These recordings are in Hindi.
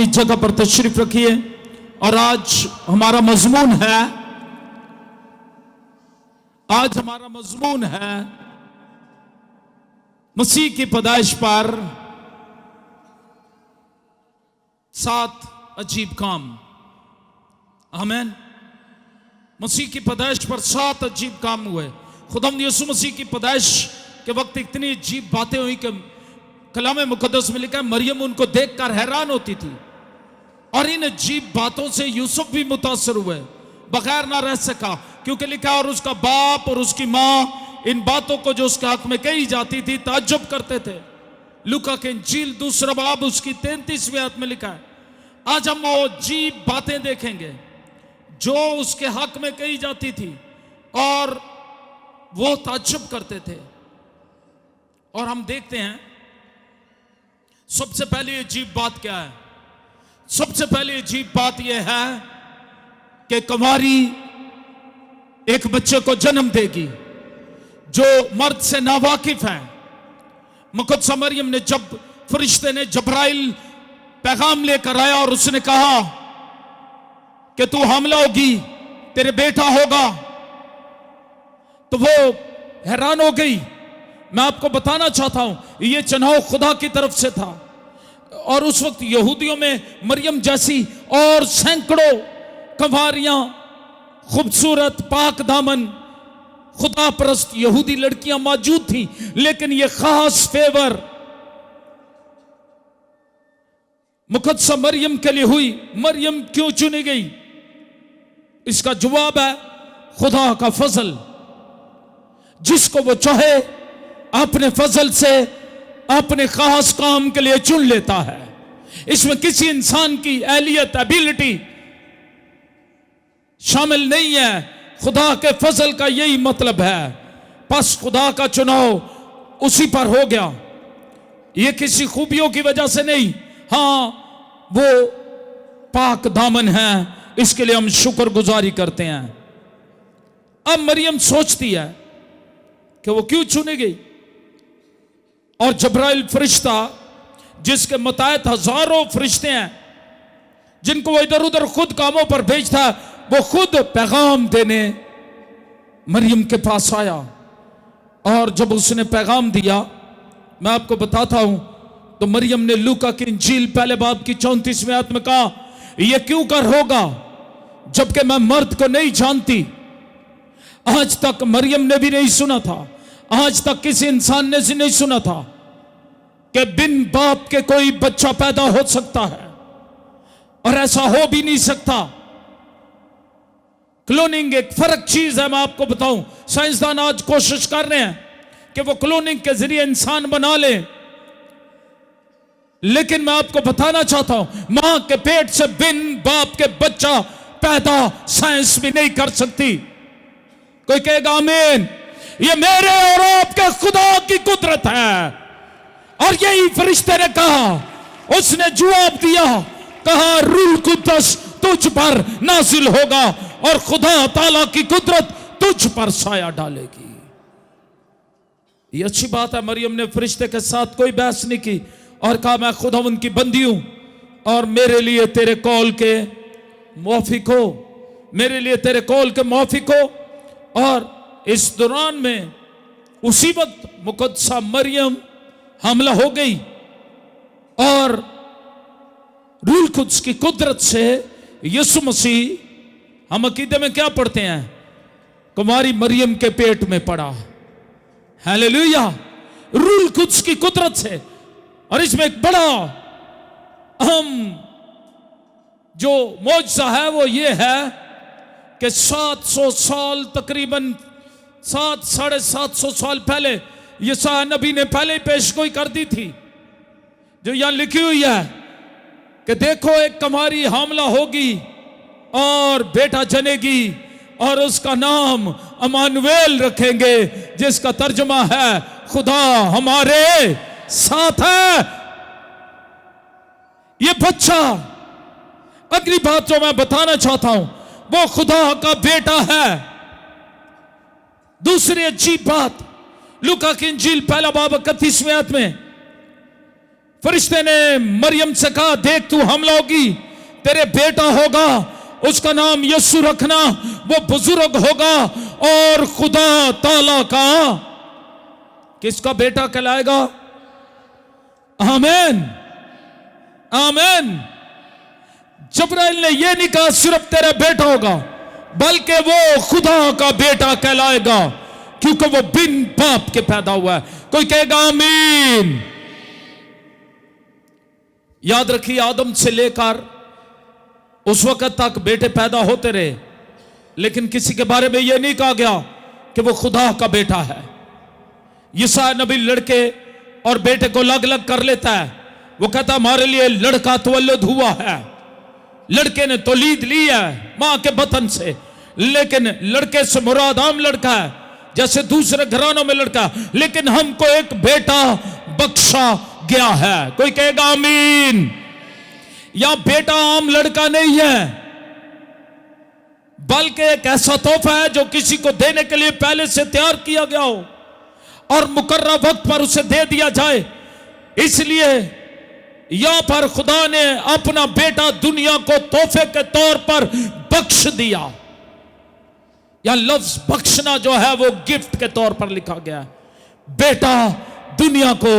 इस जगह पर तशरीफ रखिए। और आज हमारा मजमून है मसीह की पैदाइश पर 7 अजीब काम। आमीन। मसीह की पैदाइश पर 7 अजीब काम हुए। खुदावंद यीशु मसीह की पैदाइश के वक्त इतनी अजीब बातें हुई कि कलाम मुकद्दस में लिखा है मरियम उनको देखकर हैरान होती थी। और इन अजीब बातों से यूसुफ भी मुतासर हुए, बगैर ना रह सका, क्योंकि लिखा और उसका बाप और उसकी माँ इन बातों को जो उसके हक में कही जाती थी ताज्जुब करते थे। लूका के इंजील 2 बाब उसकी 33वीं आयत में लिखा है। आज हम वो अजीब बातें देखेंगे जो उसके हक में कही जाती थी और वो ताज्जुब करते थे। और हम देखते हैं सबसे पहली अजीब बात क्या है। सबसे पहली अजीब बात यह है कि कुंवारी एक बच्चे को जन्म देगी जो मर्द से नावाकिफ है। मुकद्दसा मरियम ने जब फरिश्ते ने जबराइल पैगाम लेकर आया और उसने कहा कि तू हामिला होगी, तेरे बेटा होगा, तो वो हैरान हो गई। मैं आपको बताना चाहता हूं ये चुनाव खुदा की तरफ से था। और उस वक्त यहूदियों में मरियम जैसी और सैकड़ों कंवारियां, खूबसूरत, पाक दामन, खुदा परस्त यहूदी लड़कियां मौजूद थी, लेकिन यह खास फेवर मुकद्दसा मरियम के लिए हुई। मरियम क्यों चुनी गई? इसका जवाब है खुदा का फजल। जिसको वो चाहे अपने फजल से अपने खास काम के लिए चुन लेता है। इसमें किसी इंसान की एलियत, एबिलिटी शामिल नहीं है। खुदा के फजल का यही मतलब है। बस खुदा का चुनाव उसी पर हो गया। यह किसी खूबियों की वजह से नहीं। हां, वो पाक दामन है, इसके लिए हम शुक्रगुजारी करते हैं। अब मरियम सोचती है कि वो क्यों चुनी गई। और जबराइल फरिश्ता, जिसके मुताबिक हजारों फरिश्ते हैं जिनको वो इधर उधर खुद कामों पर भेजता, वो खुद पैगाम देने मरियम के पास आया। और जब उसने पैगाम दिया, मैं आपको बताता हूं, तो मरियम ने लूका की इंजील 1 बाब की 34वीं आयत में कहा, यह क्यों कर होगा जबकि मैं मर्द को नहीं जानती। आज तक मरियम ने भी नहीं सुना था, आज तक किसी इंसान ने से नहीं सुना था कि बिन बाप के कोई बच्चा पैदा हो सकता है। और ऐसा हो भी नहीं सकता। क्लोनिंग एक फर्क चीज है। मैं आपको बताऊं, साइंसदान आज कोशिश कर रहे हैं कि वो क्लोनिंग के जरिए इंसान बना ले। लेकिन मैं आपको बताना चाहता हूं, मां के पेट से बिन बाप के बच्चा पैदा साइंस भी नहीं कर सकती। कोई कहेगा आमीन। ये मेरे और आपके खुदा की कुदरत है। और यही फरिश्ते ने कहा, उसने जवाब दिया, कहा रूह कुद्दस तुझ पर नाजिल होगा और खुदा ताला की कुदरत तुझ पर साया डालेगी। ये अच्छी बात है। मरियम ने फरिश्ते के साथ कोई बहस नहीं की और कहा मैं खुदावंद की बंदी हूं और मेरे लिए तेरे कौल के मौफिक हो, मेरे लिए तेरे कौल के मौफिक हो। और इस दौरान में उसी वक्त मुकद्दसा मरियम हमला हो गई और रूह कुद्स की कुदरत से यीशु मसीह, हम अकीदे में क्या पढ़ते हैं, कुमारी मरियम के पेट में पड़ा। हालेलुया। रूह कुद्स की कुदरत से। और इसमें एक बड़ा अहम जो मौजज़ा है वो ये है कि 700 साल, तकरीबन 700-750 साल पहले यशायाह नबी ने पहले ही पेशगोई कर दी थी, जो यहां लिखी हुई है कि देखो एक कुमारी हामिला होगी और बेटा जनेगी और उसका नाम अमानुएल रखेंगे, जिसका तर्जुमा है खुदा हमारे साथ है। ये बच्चा, अगली बात जो मैं बताना चाहता हूं, वो खुदा का बेटा है। दूसरी अजीब बात, लूका की इंजील 1 बाब 31वीं आयत में फरिश्ते ने मरियम से कहा, देख तू हमला होगी, तेरे बेटा होगा, उसका नाम यीशु रखना, वो बुजुर्ग होगा और खुदा ताला का किसका बेटा कहलाएगा? आमीन, आमीन। जब्राइल ने यह नहीं कहा सिर्फ तेरा बेटा होगा, बल्कि वो खुदा का बेटा कहलाएगा, क्योंकि वो बिन बाप के पैदा हुआ है। कोई कहेगा आमीन। याद रखिए, आदम से लेकर उस वक्त तक बेटे पैदा होते रहे, लेकिन किसी के बारे में यह नहीं कहा गया कि वो खुदा का बेटा है। यीशा नबी लड़के और बेटे को अलग अलग कर लेता है। वो कहता हमारे लिए लड़का तवल्लुद हुआ है, लड़के ने तौलीद ली है मां के बतन से, लेकिन लड़के से मुराद आम लड़का है, जैसे दूसरे घरानों में लड़का, लेकिन हमको एक बेटा बख्शा गया है। कोई कहेगा आमीन। या बेटा आम लड़का नहीं है, बल्कि एक ऐसा तोहफा है जो किसी को देने के लिए पहले से तैयार किया गया हो और मुकर्रर वक्त पर उसे दे दिया जाए। इसलिए यहां पर खुदा ने अपना बेटा दुनिया को तोहफे के तौर पर बख्श दिया। या लफ्ज बख्शना जो है वो गिफ्ट के तौर पर लिखा गया है। बेटा दुनिया को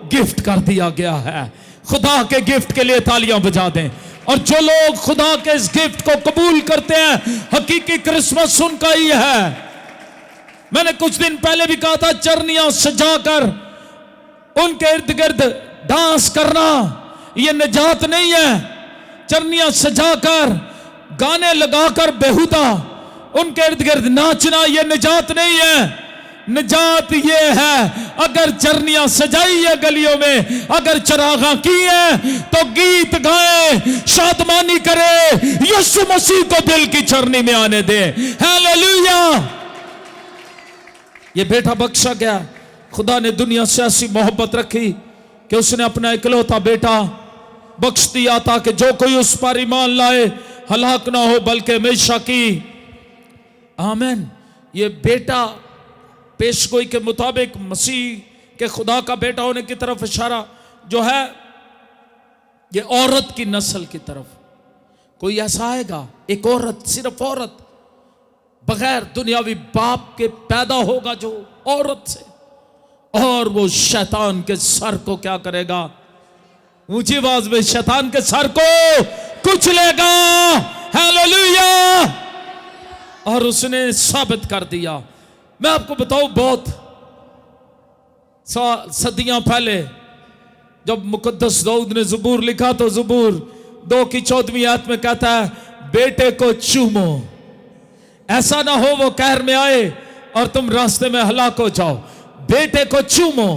गिफ्ट कर दिया गया है। खुदा के गिफ्ट के लिए तालियां बजा दें। और जो लोग खुदा के इस गिफ्ट को कबूल करते हैं, हकीकी क्रिसमस उनका ही है। मैंने कुछ दिन पहले भी कहा था, चरनियां सजाकर उनके इर्द गिर्द डांस करना यह निजात नहीं है। चरनियां सजाकर गाने लगाकर बेहुदा उनके इर्द गिर्द नाचना यह निजात नहीं है। निजात ये है, अगर चरनियां सजाई है गलियों में, अगर चरागा की है, तो गीत गाए, शादमानी करे, यीशु मसीह को दिल की चरनी में आने दे। हालेलुया। ये बेटा बख्शा गया। खुदा ने दुनिया से ऐसी मोहब्बत रखी कि उसने अपना इकलौता बेटा बख्श दिया, ताकि जो कोई उस पर ईमान लाए हलाक ना हो बल्कि हमेशा की। आमीन। ये बेटा पेशगोई के मुताबिक मसीह के खुदा का बेटा होने की तरफ इशारा जो है, ये औरत की नस्ल की तरफ। कोई ऐसा आएगा, एक औरत, सिर्फ औरत, बगैर दुनियावी बाप के पैदा होगा जो औरत से, और वो शैतान के सर को क्या करेगा? ऊंची आवाज में शैतान के सर को कुचलेगा। हालेलुया। और उसने साबित कर दिया। मैं आपको बताऊं, बहुत सदियां पहले जब मुकद्दस दाऊद ने ज़बूर लिखा, तो ज़बूर 2 की 14वीं आयत में कहता है, बेटे को चूमो, ऐसा ना हो वो कहर में आए और तुम रास्ते में हलाक हो जाओ। बेटे को चूमो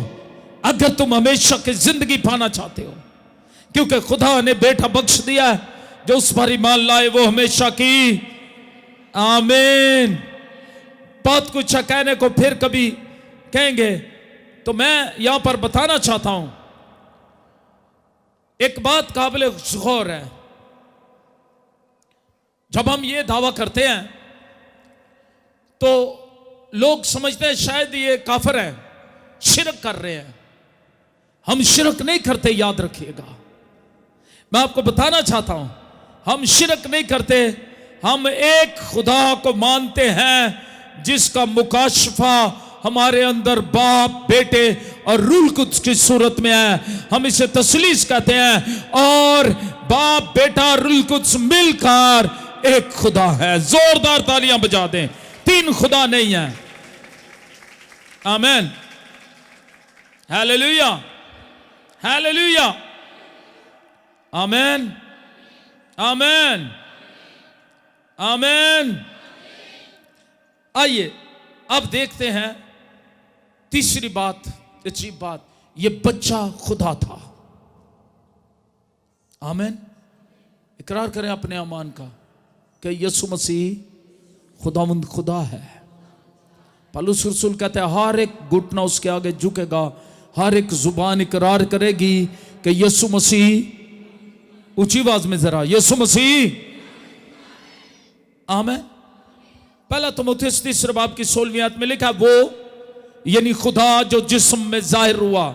अगर तुम हमेशा की जिंदगी पाना चाहते हो, क्योंकि खुदा ने बेटा बख्श दिया है। जो उस पर ईमान लाए वो हमेशा की। आमीन। बहुत कुछ कहने को फिर कभी कहेंगे, तो मैं यहां पर बताना चाहता हूं, एक बात काबिल गौर है। जब हम ये दावा करते हैं तो लोग समझते हैं शायद ये काफिर है, शिरक कर रहे हैं। हम शिरक नहीं करते, याद रखिएगा। मैं आपको बताना चाहता हूं, हम शिरक नहीं करते। हम एक खुदा को मानते हैं जिसका मुकाशफा हमारे अंदर बाप, बेटे और रूह कुद्स की सूरत में है। हम इसे तस्लीस कहते हैं। और बाप, बेटा, रूह कुद्स मिलकर एक खुदा है। जोरदार तालियां बजा दें। 3 खुदा नहीं है। आमीन। हालेलुया, हालेलुया, आमीन, आमीन, आमीन। आइए अब देखते हैं तीसरी बात, अजीब बात। ये बच्चा खुदा था। आमीन। इकरार करें अपने ईमान का कि यीशु मसीह खुदावंद खुदा है। पौलुस रसूल कहते हैं, हर एक घुटना उसके आगे झुकेगा, हर एक जुबान इकरार करेगी कि यीशु मसीह, ऊंची आवाज में जरा, यीशु मसीह। आमीन। पहला तीमुथियुस 3 बाब की 16वीं आयत में लिखा, वो यानी खुदा जो जिस्म में जाहिर हुआ,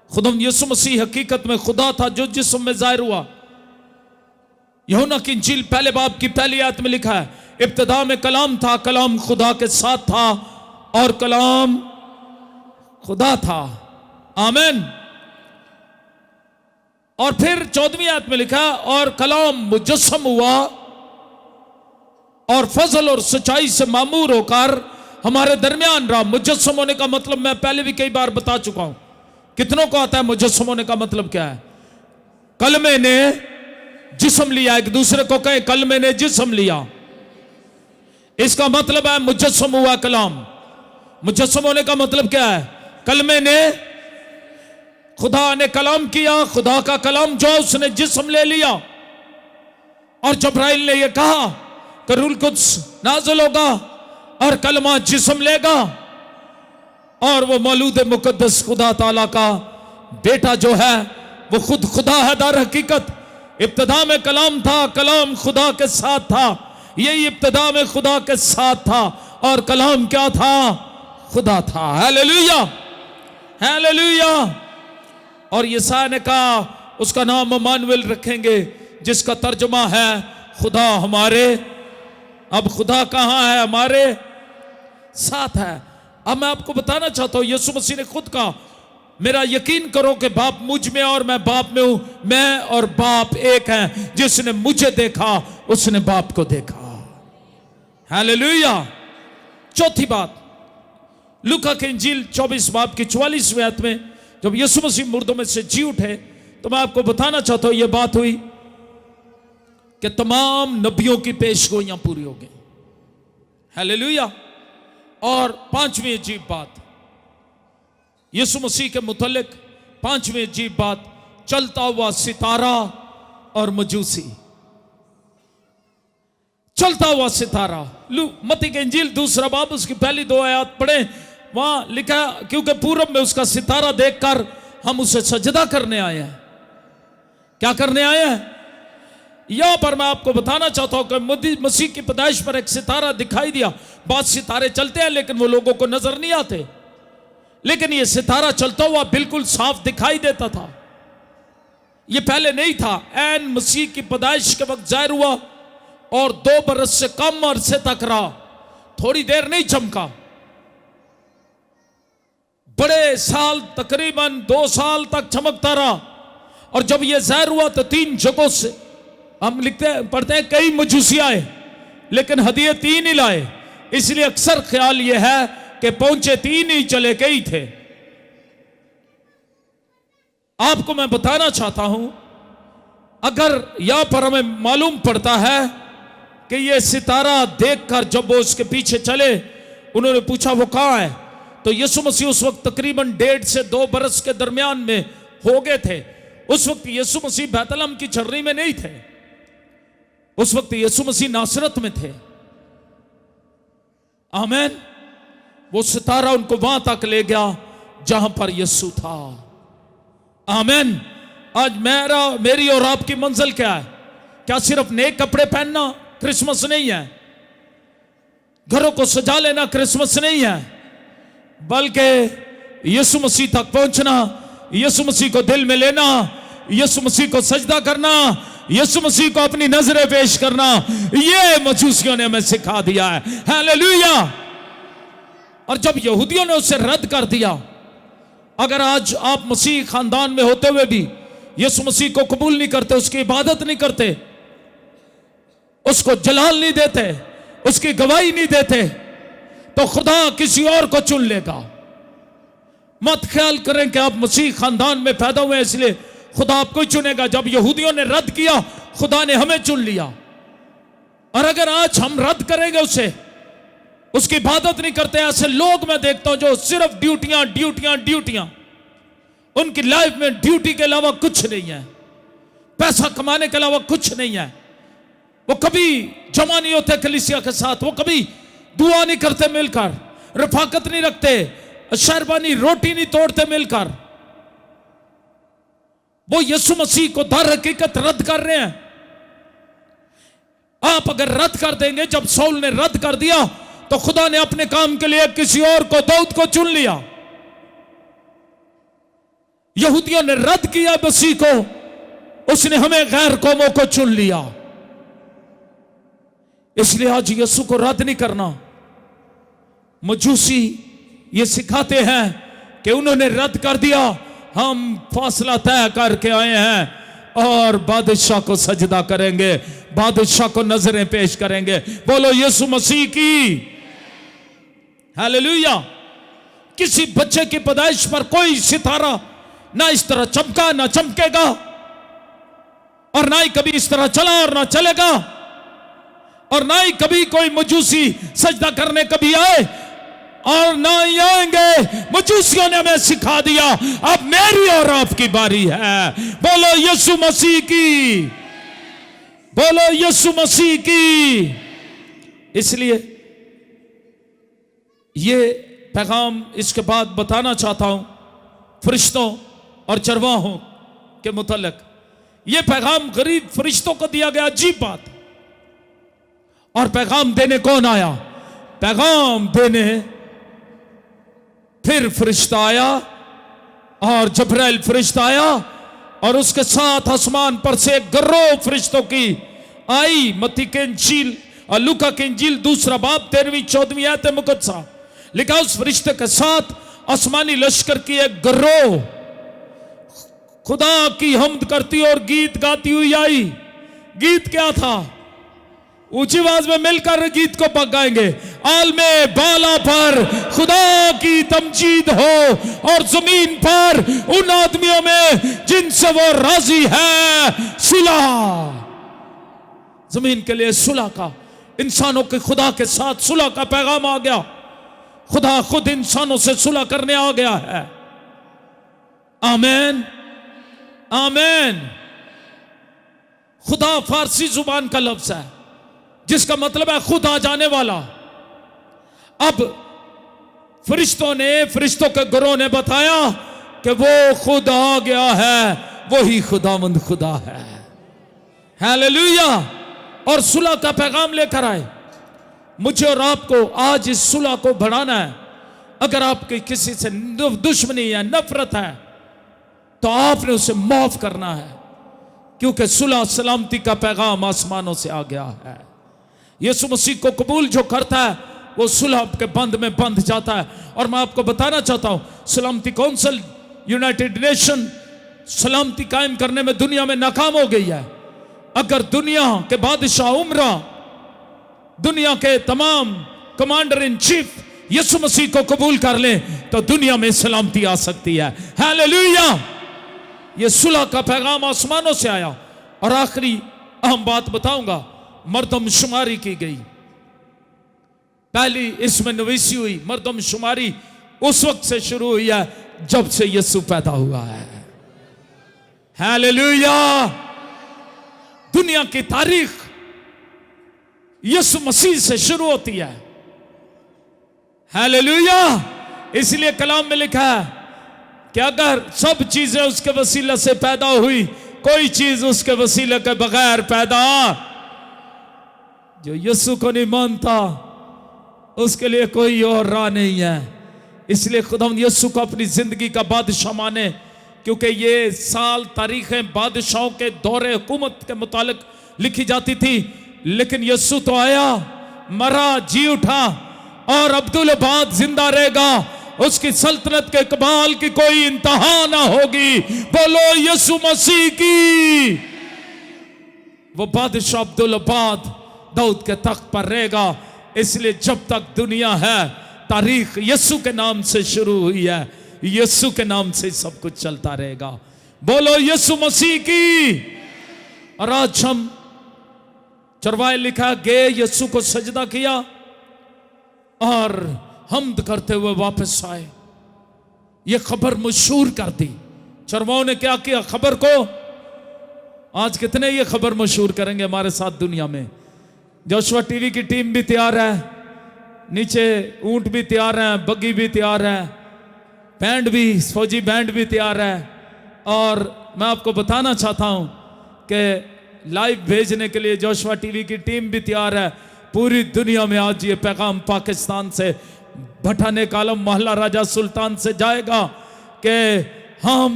खुदावंद यीशु मसीह हकीकत में खुदा था जो जिस्म में जाहिर हुआ। यूहन्ना की इंजील पहले बाब की पहली आयत में लिखा है, इब्तिदा में कलाम था, कलाम खुदा के साथ था और कलाम खुदा था। आमीन। और फिर 14वीं आयत में लिखा, और कलाम मुजस्सम हुआ और फजल और सच्चाई से मामूर होकर हमारे दरमियान रहा। मुजस्सम होने का मतलब मैं पहले भी कई बार बता चुका हूं। कितनों को आता है मुजस्सम होने का मतलब क्या है? कलमे ने जिस्म लिया। एक दूसरे को कहे कलमे ने जिस्म लिया, इसका मतलब है मुजस्सम हुआ कलाम। मुजस्सम होने का मतलब क्या है? कलमे ने, खुदा ने कलाम किया, खुदा का कलाम जो उसने जिस्म ले लिया। और जब्राइल ने यह कहा कि रूह कुद्स नाज़िल होगा और कलमा जिस्म लेगा, और वो मौलूद मुकद्दस खुदा ताला का बेटा जो है वो खुद खुदा है दर हकीकत। इब्तिदा में कलाम था, कलाम खुदा के साथ था। यही इब्तिदा में खुदा के साथ था और कलाम क्या था? खुदा था। Hallelujah, hallelujah. और यशायाह ने कहा उसका नाम इम्मानुएल रखेंगे, जिसका तर्जुमा है खुदा हमारे। अब खुदा कहां है? हमारे साथ है। अब मैं आपको बताना चाहता हूं, यीशु मसीह ने खुद कहा, मेरा यकीन करो कि बाप मुझ में और मैं बाप में हूं, मैं और बाप एक हैं। जिसने मुझे देखा उसने बाप को देखा। हालेलुया। चौथी बात, लूका की इंजील 24 बाब की 44वीं आयत में जब यीशु मसीह मुर्दों में से जी उठे, तो मैं आपको बताना चाहता हूं यह बात हुई कि तमाम नबियों की पेशगोइयां पूरी हो गई। हालेलुया। और पांचवी अजीब बात, यीशु मसीह के मुतल्लिक पांचवी अजीब बात, चलता हुआ सितारा और मजूसी। चलता हुआ सितारा। मत्ती के इंजील 2 बाब उसकी पहली 2 आयत पढ़े, वहां लिखा, क्योंकि पूरब में उसका सितारा देखकर हम उसे सजदा करने आए हैं। क्या करने आए हैं? यहां पर मैं आपको बताना चाहता हूं कि मसीह की पैदाइश पर एक सितारा दिखाई दिया। बहुत सितारे चलते हैं लेकिन वो लोगों को नजर नहीं आते, लेकिन ये सितारा चलता हुआ बिल्कुल साफ दिखाई देता था। ये पहले नहीं था, ऐन मसीह की पैदाइश के वक्त जाहिर हुआ और 2 बरस से कम अरसे तक रहा। थोड़ी देर नहीं चमका, बड़े साल, तकरीबन 2 साल तक चमकता रहा। और जब यह जाहिर हुआ तो 3 जगहों से, हम पढ़ते हैं कई मजूसी आए लेकिन हदिये 3 ही लाए, इसलिए अक्सर ख्याल यह है कि पहुंचे 3 ही, चले कई थे। आपको मैं बताना चाहता हूं, अगर यहां पर हमें मालूम पड़ता है कि यह सितारा देखकर जब वो उसके पीछे चले, उन्होंने पूछा वो कहां है, तो यीशु मसीह उस वक्त तकरीबन 1.5 से 2 बरस के दरमियान में हो गए थे। उस वक्त यीशु मसीह बैतलहम की छर्री में नहीं थे, उस वक्त यीशु मसीह नासरत में थे। आमीन। वो सितारा उनको वहां तक ले गया जहां पर यीशु था। आमीन। आज मेरी और आपकी मंजिल क्या है? क्या सिर्फ नए कपड़े पहनना क्रिसमस नहीं है, घरों को सजा लेना क्रिसमस नहीं है, बल्कि यीशु मसीह तक पहुंचना, यीशु मसीह को दिल में लेना, यीशु मसीह को सजदा करना, यीशु मसीह को अपनी नजरें पेश करना, ये मजूसियों ने हमें सिखा दिया है। हालेलुया। और जब यहूदियों ने उसे रद्द कर दिया, अगर आज आप मसीह खानदान में होते हुए भी यीशु मसीह को कबूल नहीं करते, उसकी इबादत नहीं करते, उसको जलाल नहीं देते, उसकी गवाही नहीं देते, तो खुदा किसी और को चुन लेगा। मत ख्याल करें कि आप मसीह खानदान में पैदा हुए इसलिए खुदा आपको ही चुनेगा। जब यहूदियों ने रद्द किया, खुदा ने हमें चुन लिया। और अगर आज हम रद्द करेंगे उसे, उसकी इबादत नहीं करते, ऐसे लोग मैं देखता हूं जो सिर्फ ड्यूटियां ड्यूटियां ड्यूटियां, उनकी लाइफ में ड्यूटी के अलावा कुछ नहीं है, पैसा कमाने के अलावा कुछ नहीं है। वो कभी जमा नहीं होते कलीसिया के साथ, वो कभी दुआ नहीं करते मिलकर, रफाकत नहीं रखते, शहरबानी रोटी नहीं तोड़ते मिलकर। वो यीशु मसीह को दर हकीकत रद्द कर रहे हैं। आप अगर रद्द कर देंगे, जब सौल ने रद्द कर दिया तो खुदा ने अपने काम के लिए किसी और को, दाऊद को चुन लिया। यहूदियों ने रद्द किया मसीह को, उसने हमें गैर कौमों को चुन लिया। इसलिए आज यीशु को रद्द नहीं करना। मजूसी ये सिखाते हैं कि उन्होंने रद्द कर दिया, हम फासला तय करके आए हैं और बादशाह को सजदा करेंगे, बादशाह को नजरें पेश करेंगे। बोलो यीशु मसीह की हालेलुया। किसी बच्चे की पैदाइश पर कोई सितारा ना इस तरह चमका ना चमकेगा, और ना ही कभी इस तरह चला और ना चलेगा, और ना ही कभी कोई मजूसी सजदा करने कभी आए और ना ही आएंगे। मजूसियों ने हमें सिखा दिया, अब मेरी और आपकी बारी है। बोलो यीशु मसीह की, बोलो यीशु मसीह की। इसलिए ये पैगाम इसके बाद बताना चाहता हूं फरिश्तों और चरवाहों के मुतल्लिक। ये पैगाम गरीब फरिश्तों को दिया गया, अजीब बात। और पैगाम देने कौन आया? पैगाम देने फिर फरिश्ता आया, और जबराइल फरिश्ता आया, और उसके साथ आसमान पर से एक गिरोह फरिश्तों की आई। मत्ती के इंजील और लूका के इंजील 2 बाब 13-14 आयत मुकद्दसा लिखा, उस फरिश्ते के साथ आसमानी लश्कर की एक गिरोह खुदा की हम्द करती और गीत गाती हुई आई। गीत क्या था? ऊंची आवाज में मिलकर गीत को पक गाएंगे। आलमे बाला पर खुदा की तमजीद हो, और जमीन पर उन आदमियों में जिनसे वो राजी है सुलह। जमीन के लिए सुलह का, इंसानों के खुदा के साथ सुलह का पैगाम आ गया। खुदा खुद इंसानों से सुलह करने आ गया है। आमीन आमीन। खुदा फारसी जुबान का लफ्ज है जिसका मतलब है खुद आ जाने वाला। अब फरिश्तों के गिरोह ने बताया कि वो खुद आ गया है, वही खुदावंद खुदा है। हालेलुया। और सुलह का पैगाम लेकर आए। मुझे और आपको आज इस सुलह को बढ़ाना है। अगर आपकी किसी से दुश्मनी है, नफरत है, तो आपने उसे माफ करना है, क्योंकि सुलह सलामती का पैगाम आसमानों से आ गया है। यीशु मसीह को कबूल जो करता है वो सुलह के बंध में बंध जाता है। और मैं आपको बताना चाहता हूं, सलामती काउंसिल, यूनाइटेड नेशन सलामती कायम करने में दुनिया में नाकाम हो गई है। अगर दुनिया के बादशाह उमरा, दुनिया के तमाम कमांडर इन चीफ यीशु मसीह को कबूल कर ले, तो दुनिया में सलामती आ सकती है। हालेलुया। ये सुलह का पैगाम आसमानों से आया। और आखिरी अहम बात बताऊंगा, मर्दमशुमारी की गई। पहली इसमें नवीसी हुई। मर्दमशुमारी उस वक्त से शुरू हुई है जब से यीशु पैदा हुआ है। हालेलुया। दुनिया की तारीख यीशु मसीह से शुरू होती है। हालेलुया। इसलिए कलाम में लिखा है कि अगर सब चीजें उसके वसीले से पैदा हुई, कोई चीज उसके वसीले के बगैर पैदा, जो यीशु को नहीं मानता उसके लिए कोई और राह नहीं है। इसलिए खुदावंद यीशु को अपनी जिंदगी का बादशाह माने, क्योंकि ये साल तारीखें बादशाहों के दौरे हुकूमत के मुतालिक लिखी जाती थी। लेकिन यीशु तो आया, मरा, जी उठा, और अब्दुल बाद जिंदा रहेगा। उसकी सल्तनत के कमाल की कोई इंतहा ना होगी। बोलो यीशु मसीह की। वो बादशाह अब्दुल बाद दाऊद के तख्त पर रहेगा। इसलिए जब तक दुनिया है, तारीख यीशु के नाम से शुरू हुई है, यीशु के नाम से सब कुछ चलता रहेगा। बोलो यीशु मसीह की। और आज हम चरवाहे लिखा गए, यीशु को सजदा किया और हम्द करते हुए वापस आए। ये खबर मशहूर कर दी। चरवाहों ने क्या किया? खबर को आज कितने ये खबर मशहूर करेंगे हमारे साथ दुनिया में। जोशुआ टीवी की टीम भी तैयार है, नीचे ऊंट भी तैयार है, बग्गी भी तैयार है, बैंड भी, फौजी बैंड भी तैयार है। और मैं आपको बताना चाहता हूं कि लाइव भेजने के लिए जोशुआ टीवी की टीम भी तैयार है। पूरी दुनिया में आज ये पैगाम पाकिस्तान से, भटाने कालम मोहल्ला राजा सुल्तान से जाएगा कि हम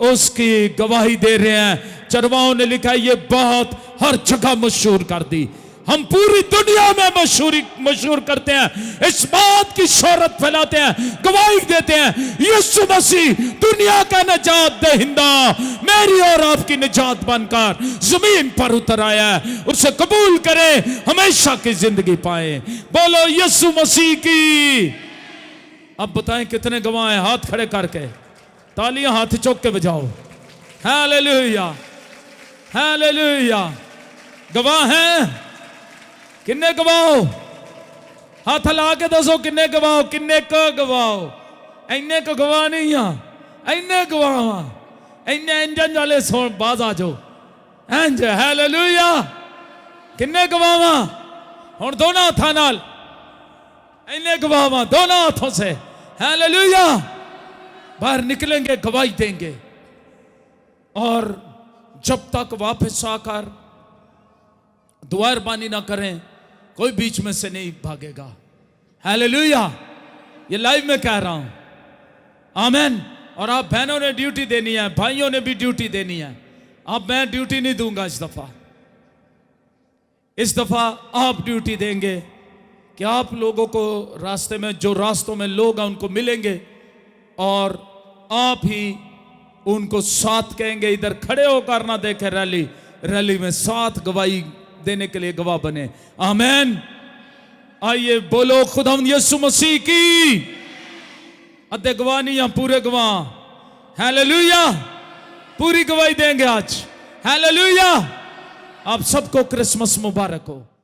उसकी गवाही दे रहे हैं। चरवाहों ने लिखा ये बात हर जगह मशहूर कर दी, हम पूरी दुनिया में मशहूर करते हैं, इस बात की शोहरत फैलाते हैं, गवाही देते हैं, यीशु मसीह दुनिया का निजात दहिंदा मेरी और आपकी निजात बनकर जमीन पर उतर आया है। उसे कबूल करें, हमेशा की जिंदगी पाए। बोलो यीशु मसीह की। अब बताएं कितने गवाह हैं? हाथ खड़े करके तालियां हाथ चौक के बजाओ। Hallelujah, hallelujah. गवाह हैं? किन्ने गवाओ? हाथ ला के दसो किन्ने गवाओ, किन्ने का गवाओ? इन्ने को गवाह नहीं आ, इन्ने गवाह, इन्ने इंजन वाले सो बाज आ जाओ इंज। हालेलुया। किन्ने गवाह? हुण दोनों हाथों नाल इन्ने गवाह, दोनों हाथों से। हालेलुया। बाहर निकलेंगे, गवाही देंगे, और जब तक वापस आकर दुआ अरबानी ना करें कोई बीच में से नहीं भागेगा। हालेलुया। ये लाइव में कह रहा हूं, आमीन। और आप बहनों ने ड्यूटी देनी है, भाइयों ने भी ड्यूटी देनी है। अब मैं ड्यूटी नहीं दूंगा इस दफा आप ड्यूटी देंगे कि आप लोगों को रास्ते में, जो रास्तों में लोग हैं उनको मिलेंगे, और आप ही उनको साथ कहेंगे। इधर खड़े होकर ना देखे रैली में, साथ गवाही देने के लिए गवाह बने। आमीन। आइए बोलो खुदावंद यीशु मसीह की। अद्धे गवाह नहीं या पूरे गवाह। हालेलुया। पूरी गवाही देंगे आज। हालेलुया। आप सबको क्रिसमस मुबारक हो।